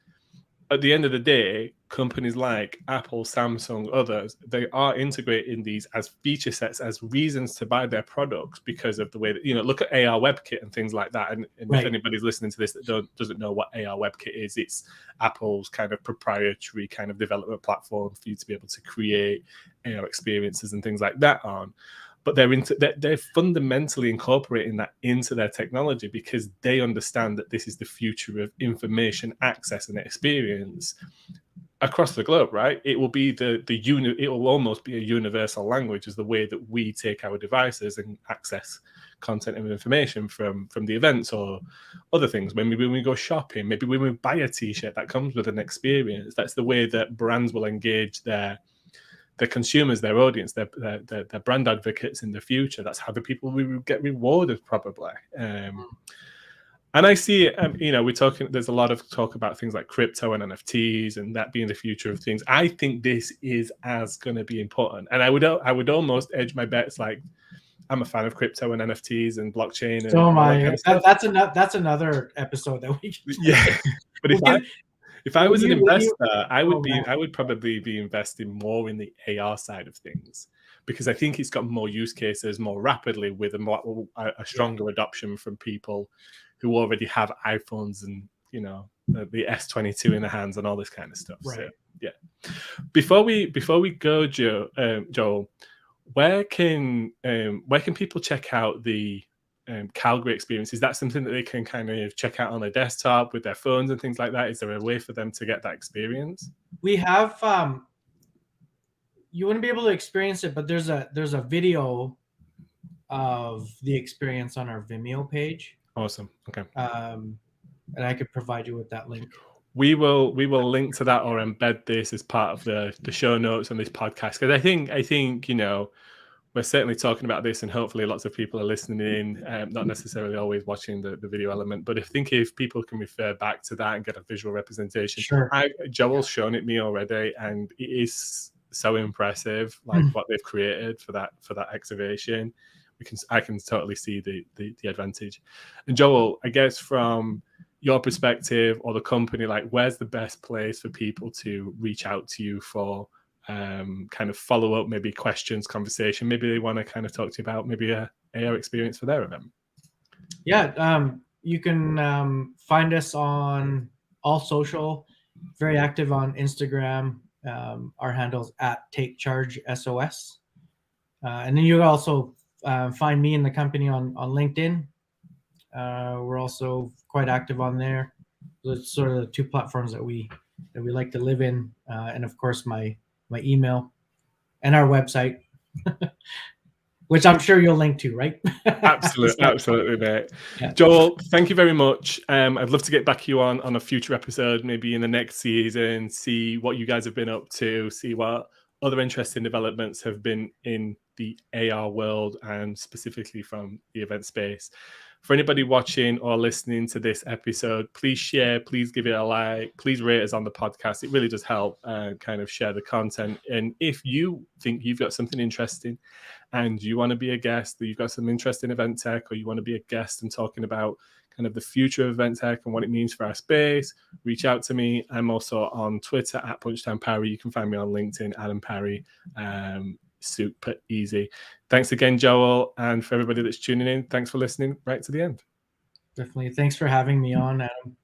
At the end of the day, companies like Apple, Samsung, others, they are integrating these as feature sets, as reasons to buy their products, because of the way that, look at AR WebKit and things like that. And if Right. anybody's listening to this that doesn't know what AR WebKit is, it's Apple's kind of proprietary kind of development platform for you to be able to create AR experiences and things like that on. but they're fundamentally incorporating that into their technology because they understand that this is the future of information access and experience across the globe, right? It will be it will almost be a universal language as the way that we take our devices and access content and information from the events or other things. Maybe when we go shopping, maybe when we buy a t-shirt that comes with an experience. That's the way that brands will engage their consumers, their audience, their brand advocates in the future. That's how the people will get rewarded, probably. And I see, we're talking. There's a lot of talk about things like crypto and NFTs, and that being the future of things. I think this is as going to be important, and I would almost edge my bets. Like, I'm a fan of crypto and NFTs and blockchain and So am all that I. kind of stuff. That's another episode that we can. Yeah, but if I was an investor, I would probably be investing more in the AR side of things because I think it's got more use cases more rapidly with a stronger adoption from people who already have iPhones and the S22 in their hands and all this kind of stuff. Right. So yeah. Before we go, Joel, where can people check out the Calgary experience? Is that something that they can kind of check out on their desktop with their phones and things like that? Is there a way for them to get that experience? We have you wouldn't be able to experience it, but there's a video of the experience on our Vimeo page. Awesome. Okay. And I could provide you with that link. We will link to that or embed this as part of the show notes on this podcast, because I think we're certainly talking about this, and hopefully lots of people are listening in, not necessarily always watching the video element. But if people can refer back to that and get a visual representation, sure. Joel's shown it me already, and it is so impressive, like what they've created for that excavation. I can totally see the advantage. And Joel, I guess from your perspective or the company, like where's the best place for people to reach out to you for kind of follow up, maybe questions, conversation? Maybe they want to kind of talk to you about maybe a AR experience for their event. Yeah, you can find us on all social, very active on Instagram. Our handle's at Take Charge SOS. And then you also find me and the company on LinkedIn. We're also quite active on there. It's sort of the two platforms that we like to live in, and of course my email and our website, which I'm sure you'll link to, right? Absolutely, mate. Yeah. Joel, thank you very much. I'd love to get back you on a future episode, maybe in the next season, see what you guys have been up to, see what other interesting developments have been in the AR world and specifically from the event space. For anybody watching or listening to this episode, please share, please give it a like, please rate us on the podcast. It really does help kind of share the content. And if you think you've got something interesting and you want to be a guest, or you've got some interest in event tech, or you want to be a guest and talking about kind of the future of event tech and what it means for our space, reach out to me. I'm also on Twitter at Punchtime Parry. You can find me on LinkedIn, Adam Parry. Super easy. Thanks again, Joel, and for everybody that's tuning in, thanks for listening right to the end. Definitely. Thanks for having me on, Adam.